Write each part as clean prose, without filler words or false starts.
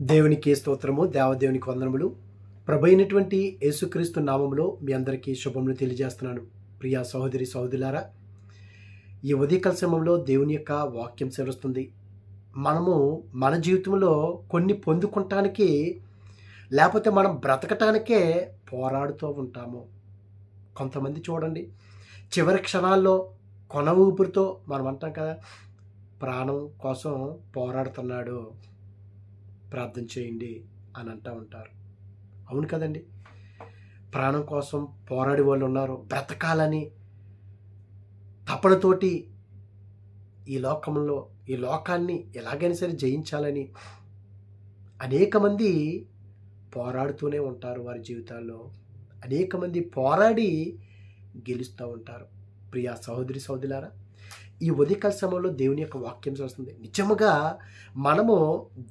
దేవునికి స్తోత్రము, దేవదేవునికి వందనములు. ప్రభైనటువంటి యేసుక్రీస్తు నామములో మీ అందరికీ శుభములు తెలియజేస్తున్నాను. ప్రియా సహోదరి సహోదరులారా, ఈ ఉదయకాల సమయంలో దేవుని యొక్క వాక్యం సెలవుస్తుంది. మనము మన జీవితంలో కొన్ని పొందుకుంటానికి, లేకపోతే మనం బ్రతకటానికే పోరాడుతూ ఉంటాము. కొంతమంది చూడండి, చివరి క్షణాల్లో కొన ఊపిరితో మనం అంటాం కదా, ప్రాణం కోసం పోరాడుతున్నాడు, ప్రార్థన చేయండి అని అంటూ ఉంటారు. అవును కదండి, ప్రాణం కోసం పోరాడే వాళ్ళు ఉన్నారు. బ్రతకాలని తపనతోటి ఈ లోకాన్ని ఎలాగైనా సరే జయించాలని అనేక మంది పోరాడుతూనే ఉంటారు. వారి జీవితాల్లో అనేక మంది పోరాడి గెలుస్తూ ఉంటారు. ప్రియా సహోదరి సహోదరులారా, ఈ ఉదయకాల సమయంలో దేవుని యొక్క వాక్యం వస్తుంది. నిజముగా మనము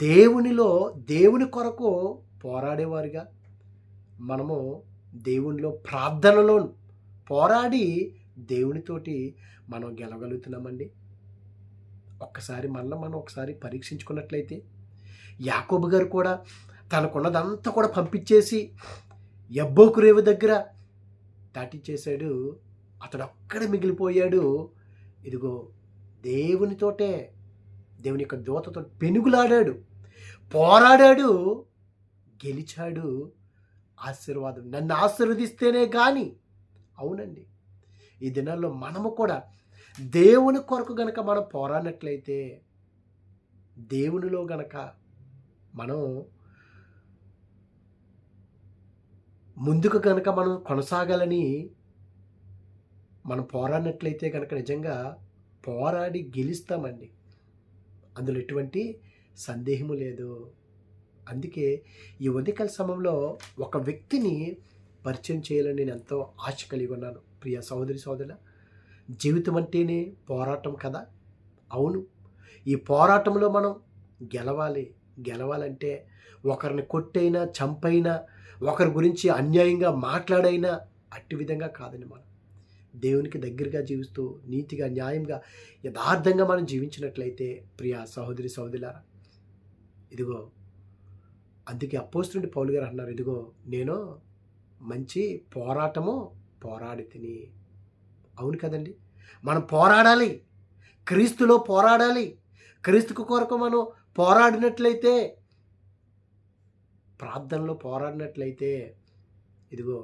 దేవుని కొరకు పోరాడేవారుగా, మనము దేవునిలో ప్రార్థనలో పోరాడి దేవునితోటి మనం గెలవగలుగుతున్నామండి. మనం ఒకసారి పరీక్షించుకున్నట్లయితే, యాకోబు గారు కూడా తనకున్నదంతా కూడా పంపించేసి యబ్బోకు రేవు దగ్గర దాటించేశాడు. అతడు ఒక్కడే మిగిలిపోయాడు. ఇదిగో దేవునితోటే, దేవుని యొక్క దూతతో పెనుగులాడాడు, పోరాడాడు, గెలిచాడు. ఆశీర్వాదం నన్ను ఆశీర్వదిస్తేనే కానీ. అవునండి, ఈ దినాల్లో మనము కూడా దేవుని కొరకు గనక మనం పోరాడినట్లయితే, దేవునిలో గనక మనం ముందుకు గనక మనం కొనసాగాలని మనం పోరాడినట్లయితే కనుక నిజంగా పోరాడి గెలుస్తామండి. అందులో ఎటువంటి సందేహము లేదు. అందుకే ఈ ఉదయకాల సమయంలో ఒక వ్యక్తిని పరిచయం చేయాలని నేను ఎంతో ఆశ కలిగి ఉన్నాను. ప్రియ సహోదరి సహోదరుల, జీవితం అంటేనే పోరాటం కదా. అవును, ఈ పోరాటంలో మనం గెలవాలంటే ఒకరిని కొట్టైనా, చంపైనా, ఒకరి గురించి అన్యాయంగా మాట్లాడైనా అట్టి విధంగా కాదండి. మనం దేవునికి దగ్గరగా జీవిస్తూ నీతిగా, న్యాయంగా, యథార్థంగా మనం జీవించినట్లయితే ప్రియా సహోదరి సహోదరులారా, ఇదిగో అందుకే అపోస్తలుడు పౌలు గారు అన్నారు, ఇదిగో నేను మంచి పోరాటము పోరాడి తిని. అవును కదండి, మనం పోరాడాలి, క్రీస్తులో పోరాడాలి. క్రీస్తుకు కొరకు మనం పోరాడినట్లయితే, ప్రార్థనలో పోరాడినట్లయితే, ఇదిగో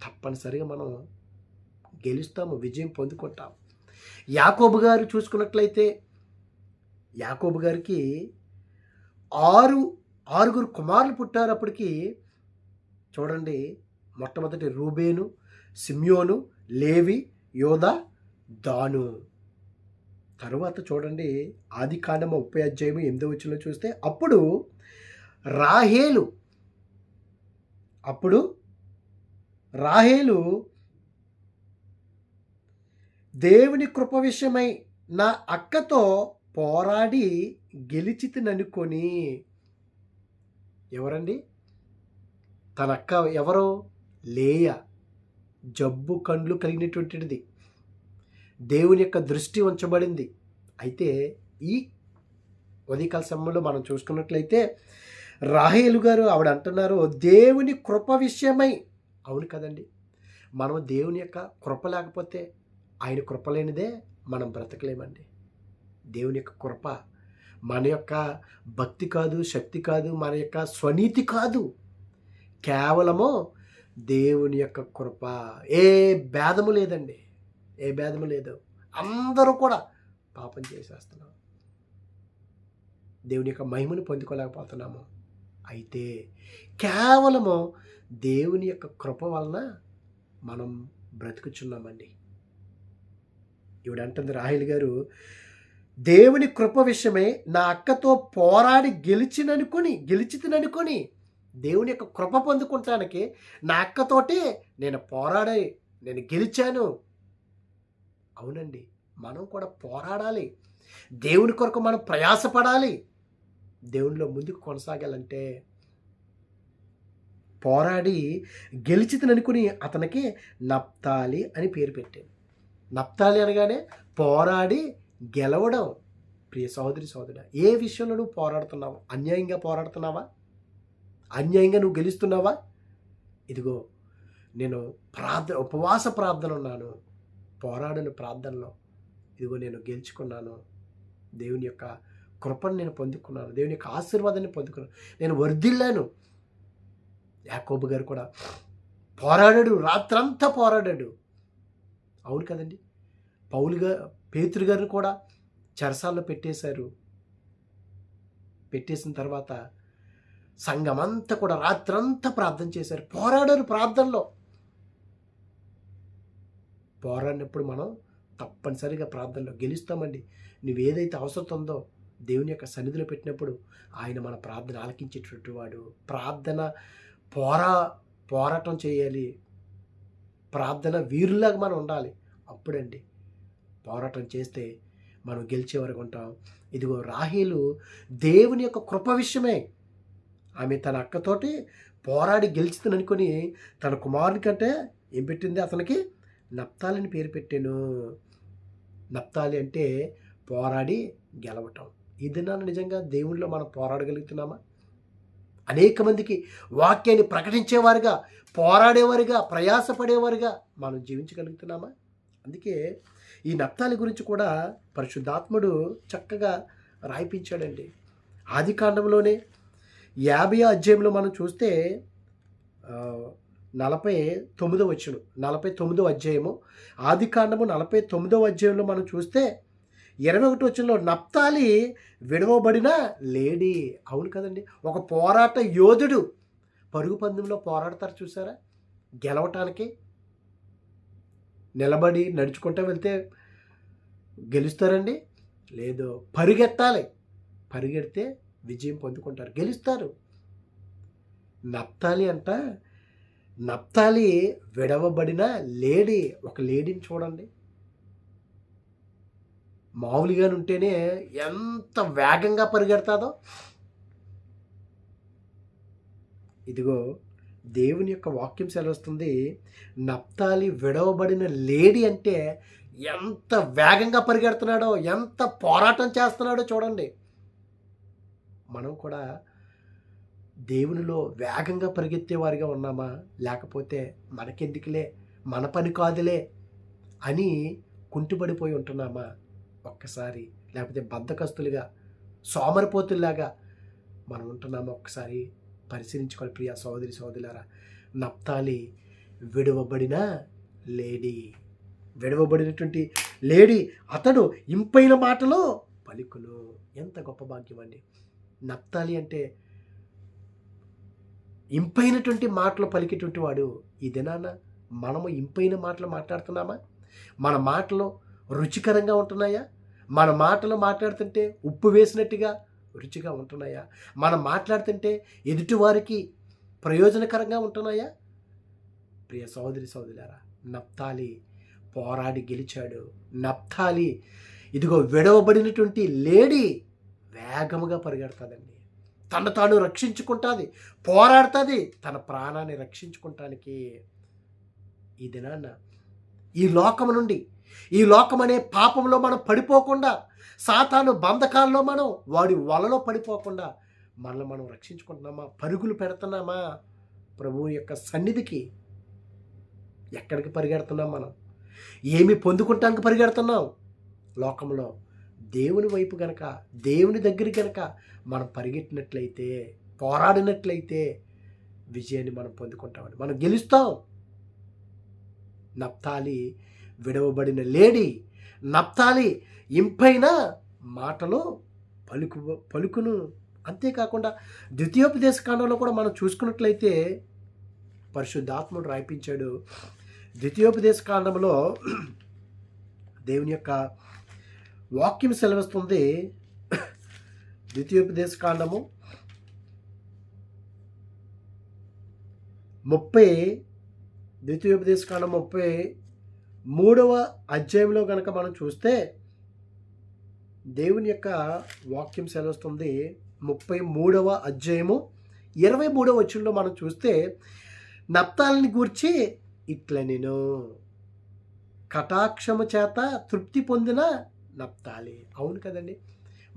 తప్పనిసరిగా మనం గెలుస్తాము, విజయం పొందుకుంటాం. యాకోబు గారు చూసుకున్నట్లయితే, యాకోబు గారికి ఆరుగురు కుమారులు పుట్టారు. అప్పటికి చూడండి, మొట్టమొదటి రూబేను, సిమ్యోను, లేవి, యోదా, దాను. తరువాత చూడండి, ఆదికాండము 30:8 చూస్తే, అప్పుడు రాహేలు దేవుని కృప విషయమై నా అక్కతో పోరాడి గెలిచితిననుకొని. ఎవరండి తన అక్క? ఎవరు? లేయ. జబ్బు కండ్లు కలిగినటువంటిది, దేవుని యొక్క దృష్టి ఉంచబడింది. అయితే ఈ ఉదయకాల సమయంలో మనం చూసుకున్నట్లయితే, రాహేలు గారు ఆవిడ అంటున్నారు, దేవుని కృప విషయమై. అవును కదండి, మనం దేవుని యొక్క కృప లేకపోతే, ఆయన కృప లేనిదే మనం బ్రతకలేమండి. దేవుని యొక్క కృప మన యొక్క భక్తి కాదు, శక్తి కాదు, మన యొక్క స్వనీతి కాదు, కేవలము దేవుని యొక్క కృప. ఏ భేదము లేదండి, ఏ భేదము లేదు. అందరూ కూడా పాపం చేసేస్తున్నాం, దేవుని యొక్క మహిమను పొందుకోలేకపోతున్నాము. అయితే కేవలము దేవుని యొక్క కృప వలన మనం బ్రతుకుచున్నామండి. ఈవిడంటుంది, రాహేలు గారు, దేవుని కృప విషయమే నా అక్కతో పోరాడి గెలిచితిననుకొని దేవుని యొక్క కృప పొందుకుంటానికి నా అక్కతోటి నేను గెలిచాను. అవునండి, మనం కూడా పోరాడాలి, దేవుని కొరకు మనం ప్రయాసపడాలి. దేవునిలో ముందుకు కొనసాగాలంటే పోరాడి గెలిచితిననుకొని అతనికి నప్తాలి అని పేరు పెట్టాను. నప్తాలి అనగానే పోరాడి గెలవడం, ప్రియ సహోదరి సహోదరుడా, ఏ విషయంలో నువ్వు పోరాడుతున్నావు? అన్యాయంగా పోరాడుతున్నావా? అన్యాయంగా నువ్వు గెలుస్తున్నావా? ఇదిగో నేను ఉపవాస ప్రార్థన ఉన్నాను, పోరాడిన ప్రార్థనలో ఇదిగో నేను గెలుచుకున్నాను, దేవుని యొక్క కృపను నేను పొందుకున్నాను, దేవుని యొక్క ఆశీర్వాదాన్ని పొందుకున్నాను, నేను వర్ధిల్లాను. యాకోబు గారు కూడా పోరాడాడు, రాత్రంతా పోరాడాడు. అవును కదండి. పేతురు గారిని కూడా చెరసాల్లో పెట్టేశారు. పెట్టేసిన తర్వాత సంఘమంతా కూడా రాత్రంతా ప్రార్థన చేశారు, పోరాడారు. ప్రార్థనలో పోరాడినప్పుడు మనం తప్పనిసరిగా ప్రార్థనలో గెలుస్తామండి. నువ్వేదైతే అవసరం ఉందో దేవుని యొక్క సన్నిధిలో పెట్టినప్పుడు ఆయన మన ప్రార్థన ఆలకించేటటువంటి వాడు. ప్రార్థన పోరాటం చేయాలి, ప్రార్థన వీరులాగా మనం ఉండాలి. అప్పుడండి పోరాటం చేస్తే మనం గెలిచే వరకు ఉంటాం. ఇదిగో రాహేలు దేవుని యొక్క కృప విషయమే ఆమె తన అక్కతోటి పోరాడి గెలిచిందని అనుకుని తన కుమారుని కంటే ఏం పెట్టింది? అతనికి నప్తాలిని పేరు పెట్టాను. నప్తాలి అంటే పోరాడి గెలవటం. ఈ దినాన నిజంగా దేవునిలో మనం పోరాడగలుగుతున్నామా? అనేక మందికి వాక్యాన్ని ప్రకటించేవారుగా, పోరాడేవారుగా, ప్రయాసపడేవారుగా మనం జీవించగలుగుతున్నామా? అందుకే ఈ నప్తాలి గురించి కూడా పరిశుద్ధాత్ముడు చక్కగా రాయిపించాడండి. ఆది కాండంలోనే 50వ అధ్యాయంలో మనం చూస్తే 49వ వచనం, 49వ అధ్యాయము, ఆది కాండము 49వ అధ్యాయంలో మనం చూస్తే 21వ వచనంలో నప్తాలి విడవబడిన లేడీ. అవును కదండి. ఒక పోరాట యోధుడు పరుగు పందెంలో పోరాడతారు చూసారా? గెలవటానికి నిలబడి నడుచుకుంటూ వెళ్తే గెలుస్తారండి? లేదు, పరిగెత్తాలి. పరిగెడితే విజయం పొందుకుంటారు, గెలుస్తారు. నప్తాలి విడవబడిన లేడీ. ఒక లేడీని చూడండి, మామూలుగా ఉంటేనే ఎంత వేగంగా పరిగెడతాదో. ఇదిగో దేవుని యొక్క వాక్యం సెలవుస్తుంది, నప్తాలి విడవబడిన లేడీ అంటే ఎంత వేగంగా పరిగెడుతున్నాడో, ఎంత పోరాటం చేస్తున్నాడో చూడండి. మనం కూడా దేవునిలో వేగంగా పరిగెత్తేవారిగా ఉన్నామా? లేకపోతే మనకెందుకులే, మన పని కాదులే అని కుంటిపడిపోయి ఉంటున్నామా? ఒక్కసారి, లేకపోతే బద్ధకస్తులుగా, సోమరిపోతుల్లాగా మనం ఉంటున్నామా? ఒక్కసారి పరిశీలించుకోవాలి ప్రియ సహోదరి సహోదరులారా. నప్తాలి విడవబడిన లేడీ, విడవబడినటువంటి లేడీ. అతడు ఇంపైన మాటలో పలుకును. ఎంత గొప్ప భాగ్యం అండి. నప్తాలి అంటే ఇంపైనటువంటి మాటలు పలికేటువంటి వాడు. ఈ దినాన మనము ఇంపైన మాటలు మాట్లాడుతున్నామా? మన మాటలు రుచికరంగా ఉంటున్నాయా? మన మాటలు మాట్లాడుతుంటే ఉప్పు వేసినట్టుగా రుచిగా ఉంటున్నాయా? మనం మాట్లాడుతుంటే ఎదుటివారికి ప్రయోజనకరంగా ఉంటున్నాయా? ప్రియ సహోదరి సహోదరులారా, నప్తాలి పోరాడి గెలిచాడు. నప్తాలి ఇదిగో విడవబడినటువంటి లేడీ వేగముగా పరిగెడతాదండి. తను తాను రక్షించుకుంటుంది, పోరాడుతుంది తన ప్రాణాన్ని రక్షించుకుంటానికి. ఈ దినాన్న ఈ లోకము నుండి, ఈ లోకం అనే పాపంలో మనం పడిపోకుండా, సాతాను బంధకాల్లో మనం వాడి వలలో పడిపోకుండా మనల్ని మనం రక్షించుకుంటున్నామా? పరుగులు పెడుతున్నామా ప్రభువు యొక్క సన్నిధికి? ఎక్కడికి పరిగెడుతున్నాం మనం? ఏమి పొందుకుంటానికి పరిగెడుతున్నాం? లోకంలో దేవుని వైపు గనక, దేవుని దగ్గరికి గనక మనం పరిగెట్టినట్లయితే, పోరాడినట్లయితే విజయాన్ని మనం పొందుకుంటామని, మనం గెలుస్తాం. నప్తాలి విడవబడిన లేడీ. నప్తాలి ఇంపైన మాటలో పలుకును. అంతేకాకుండా ద్వితీయోపదేశ కాండంలో కూడా మనం చూసుకున్నట్లయితే పరిశుద్ధాత్ముడు రాయిపించాడు. ద్వితీయోపదేశ కాండంలో దేవుని యొక్క వాక్యం సెలవిస్తుంది. ద్వితీయోపదేశ కాండము 33వ అధ్యాయంలో కనుక మనం చూస్తే దేవుని యొక్క వాక్యం సెలవుస్తుంది. 33వ అధ్యాయము 23వ వచనంలో మనం చూస్తే నప్తాలిని గూర్చి ఇట్ల నేను కటాక్షము చేత తృప్తి పొందిన నప్తాలి. అవును కదండి.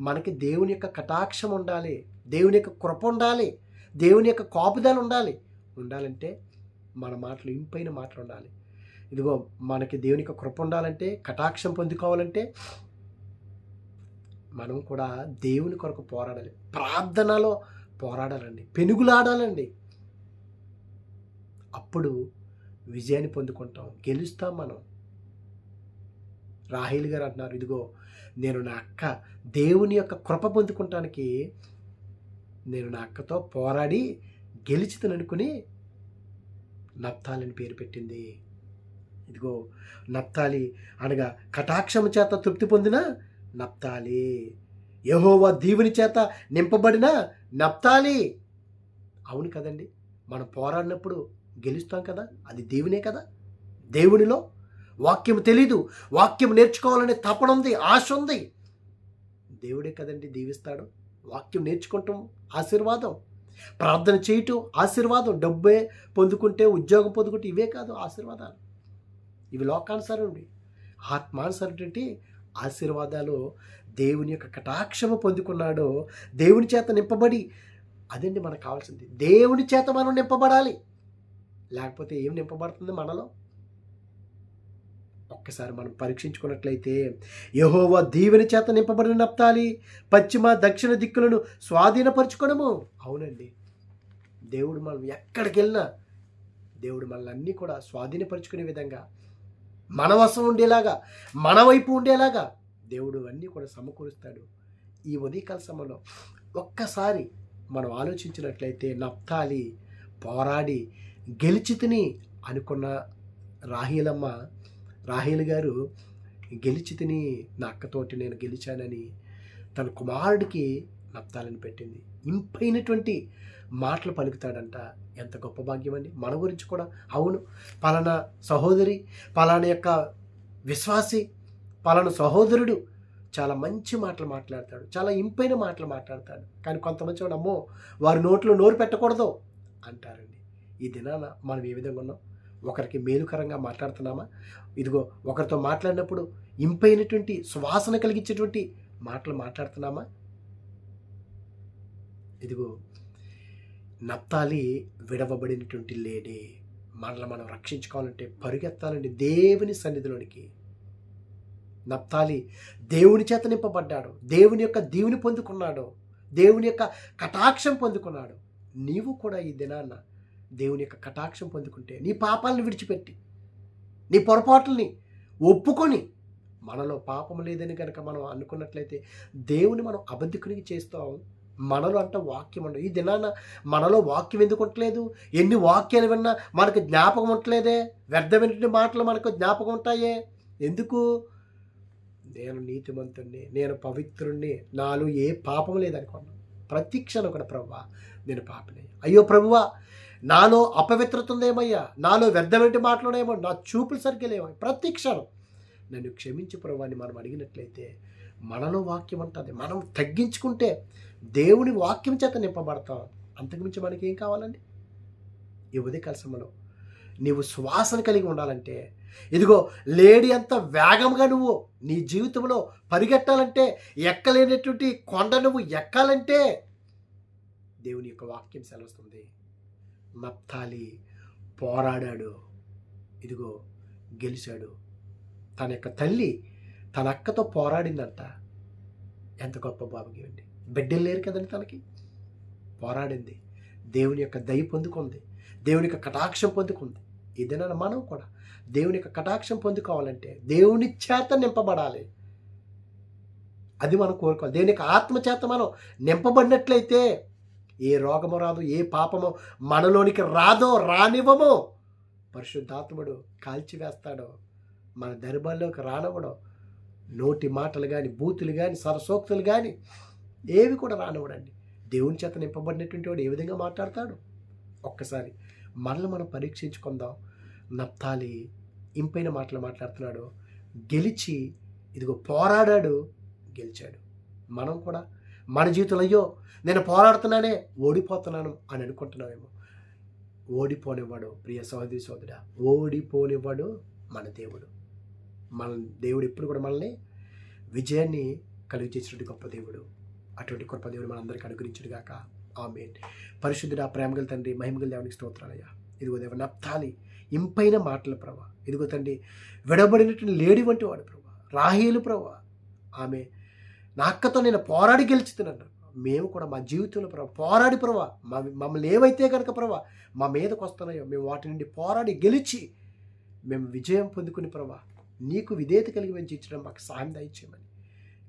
మనకి దేవుని యొక్క కటాక్షం ఉండాలి, దేవుని యొక్క కృప ఉండాలి, దేవుని యొక్క కాపుదల ఉండాలంటే మన మాటలు ఇంపైన మాటలు ఉండాలి. ఇదిగో మనకి దేవుని యొక్క కృప ఉండాలంటే, కటాక్షం పొందుకోవాలంటే మనం కూడా దేవుని కొరకు పోరాడాలి, ప్రార్థనలో పోరాడాలండి, పెనుగులాడాలండి. అప్పుడు విజయాన్ని పొందుకుంటాం, గెలుస్తాం మనం. రాహేలు గారు అంటున్నారు, ఇదిగో నేను నా అక్క దేవుని యొక్క కృప పొందుకుంటానికి నేను నా అక్కతో పోరాడి గెలిచితననుకుని నప్తాలిని పేరు పెట్టింది. ఇదిగో నప్తాలి అనగా కటాక్షము చేత తృప్తి పొందిన నప్తాలి, యెహోవా దీవెని చేత నింపబడిన నప్తాలి. అవును కదండి, మనం పోరాడినప్పుడు గెలుస్తాం కదా, అది దేవునే కదా. దేవునిలో వాక్యం తెలీదు, వాక్యం నేర్చుకోవాలనే తపన ఉంది, ఆశ ఉంది. దేవుడే కదండి దీవిస్తాడు. వాక్యం నేర్చుకుంటాం ఆశీర్వాదం, ప్రార్థన చేయటం ఆశీర్వాదం, డబ్బే పొందుకుంటే, ఉద్యోగం పొందుకుంటే ఇవే కాదు ఆశీర్వాదాలు. ఇవి లోకానుసారం, ఆత్మానుసారం ఆశీర్వాదాలు. దేవుని యొక్క కటాక్షము పొందుకున్నాడో, దేవుని చేత నింపబడి, అదండి మనకు కావాల్సింది. దేవుని చేత మనం నింపబడాలి, లేకపోతే ఏం నింపబడుతుంది మనలో? ఒక్కసారి మనం పరీక్షించుకున్నట్లయితే, యెహోవా దీవెని చేత నింపబడిన నప్తాలి, పశ్చిమ దక్షిణ దిక్కులను స్వాధీనపరచుకోవడము. అవునండి, దేవుడు మనం ఎక్కడికి వెళ్ళినా దేవుడు మనల్ని అన్నీ కూడా స్వాధీనపరుచుకునే విధంగా, మన వశం ఉండేలాగా, మన వైపు ఉండేలాగా దేవుడు అన్నీ కూడా సమకూరుస్తాడు. ఈ ఉదయకాల సమయంలో ఒక్కసారి మనం ఆలోచించినట్లయితే, నప్తాలి పోరాడి గెలిచితిని అనుకున్న రాహేలు గారు గెలిచితిని, నా అక్కతోటి నేను గెలిచానని తన కుమారుడికి నప్తాలిని పెట్టింది. ఇంపైనటువంటి మాటలు పలుకుతాడంట. ఎంత గొప్ప భాగ్యం అండి. మన గురించి కూడా, అవును పలానా సహోదరి, పలానా యొక్క విశ్వాసి, పలానా సహోదరుడు చాలా మంచి మాటలు మాట్లాడతాడు, చాలా ఇంపైన మాటలు మాట్లాడతాడు. కానీ కొంతమంది చూడండి, అమ్మో వారి నోట్లో నోరు పెట్టకూడదు అంటారండి. ఈ దినాన మనం ఏ విధంగా ఉన్నాం? ఒకరికి మేలుకరంగా మాట్లాడుతున్నామా? ఇదిగో ఒకరితో మాట్లాడినప్పుడు ఇంపైనటువంటి సువాసన కలిగించేటువంటి మాటలు మాట్లాడుతున్నామా? ఇదిగో నప్తాలి విడవబడినటువంటి లేడే. మనల్ని మనం రక్షించుకోవాలంటే పరుగెత్తాలండి దేవుని సన్నిధిలోనికి. నప్తాలి దేవుని చేత నింపబడ్డాడు, దేవుని యొక్క దీవుని పొందుకున్నాడు, దేవుని యొక్క కటాక్షం పొందుకున్నాడు. నీవు కూడా ఈ దినాన్న దేవుని యొక్క కటాక్షం పొందుకుంటే, నీ పాపాలను విడిచిపెట్టి, నీ పొరపాట్లని ఒప్పుకొని, మనలో పాపం లేదని కనుక మనం అనుకున్నట్లయితే దేవుని మనం అబద్ధికునికి చేస్తాం. మనలో అంట వాక్యం ఉండదు. ఈ దినాన మనలో వాక్యం ఎందుకు ఉండట్లేదు? ఎన్ని వాక్యాలు విన్నా మనకు జ్ఞాపకం ఉండట్లేదే. వ్యర్థమైనటువంటి మాటలు మనకు జ్ఞాపకం ఉంటాయే. ఎందుకు? నేను నీతిమంతుణ్ణి, నేను పవిత్రుణ్ణి, నాలో ఏ పాపం లేదనుకున్నాను. ప్రతి క్షణం కూడా ప్రభువా నేను పాపిని, అయ్యో ప్రభువా నాలో అపవిత్రత ఉందేమయ్యా, నాలో వ్యర్థమైన మాటలునేమో, నా చూపులు సరిగ్గా లేవో, ప్రతి క్షణం నన్ను క్షమించి ప్రభువాన్ని మనం అడిగినట్లయితే మనలో వాక్యం ఉంటుంది. మనం తగ్గించుకుంటే దేవుని వాక్యం చేత నింపబడతాం. అంతకుమించి మనకి ఏం కావాలండి? ఈ ఉదయకాల సమయంలో నీవు శ్వాసను కలిగి ఉండాలంటే, ఇదిగో లేడీ అంత వేగంగా నువ్వు నీ జీవితంలో పరిగెట్టాలంటే, ఎక్కలేనటువంటి కొండ నువ్వు ఎక్కాలంటే దేవుని యొక్క వాక్యం సెలవుస్తుంది. నప్తాలి పోరాడాడు, ఇదిగో గెలిచాడు. తన యొక్క తల్లి తన అక్కతో పోరాడిందంట. ఎంత గొప్ప భాగ్యం అండి. బిడ్డలు లేరు కదండి తనకి, పోరాడింది, దేవుని యొక్క దయ పొందుకుంది, దేవుని యొక్క కటాక్షం పొందుకుంది. ఇదేనా మనం కూడా దేవుని యొక్క కటాక్షం పొందుకోవాలంటే దేవుని చేత నింపబడాలి. అది మనం కోరుకోవాలి. దేవుని యొక్క ఆత్మ చేత మనం నింపబడినట్లయితే ఏ రోగము రాదు, ఏ పాపము మనలోనికి రాదో, రానివ్వమో. పరిశుద్ధాత్ముడు కాల్చివేస్తాడో, మన దర్బాల్లోకి రానివ్వడో. నోటి మాటలు కానీ, బూతులు కానీ, సరసోక్తులు కానీ ఏవి కూడా రానివ్వడండి. దేవుని చేత నింపబడినటువంటి వాడు ఏ విధంగా మాట్లాడతాడు? ఒక్కసారి మనల్ని మనం పరీక్షించుకుందాం. నప్తాలి ఇంపైన మాటలు మాట్లాడుతున్నాడు, గెలిచి ఇదిగో పోరాడాడు, గెలిచాడు. మనం కూడా మన జీవితంలో అయ్యో నేను పోరాడుతున్నానే, ఓడిపోతున్నాను అని అనుకుంటున్నామేమో. ఓడిపోనివ్వడు ప్రియ సహోదరి సోదరుడా, ఓడిపోనివ్వడు మన దేవుడు. మన దేవుడు ఎప్పుడు కూడా మనల్ని విజయాన్ని కలుగు చేసినటువంటి గొప్ప దేవుడు. అటువంటి కృప దేవుడు మనందరికీ అనుగ్రహించుడుగాక. ఆమేన్. పరిశుద్ధుడా, ప్రేమగల తండ్రి, మహిమగల దేవునికి స్తోత్రాలయ్యా. ఇదిగో దేవ నప్తాలి ఇంపైన మాటలు ప్రభా. ఇదిగో తండ్రి, విడబడినటువంటి లేడి వంటి వాడు ప్రభా. రాహేలు ప్రభా, ఆమె నా అక్కతో నేను పోరాడి గెలుచుతున్నాను. మేము కూడా మా జీవితంలో ప్రభా పోరాడి ప్రభా, మమ్మల్ని ఏవైతే కనుక ప్రభా మా మీదకు వస్తున్నాయో మేము వాటి నుండి పోరాడి గెలిచి మేము విజయం పొందుకుని ప్రభా నీకు విధేయత కలిగి మేము జీవించడం మాకు సాయం దయచేయమని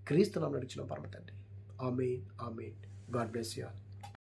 క్రీస్తు నామమున అడుగుచున్నాం పరమ తండ్రి. ఆమేన్, ఆమేన్. God bless you all.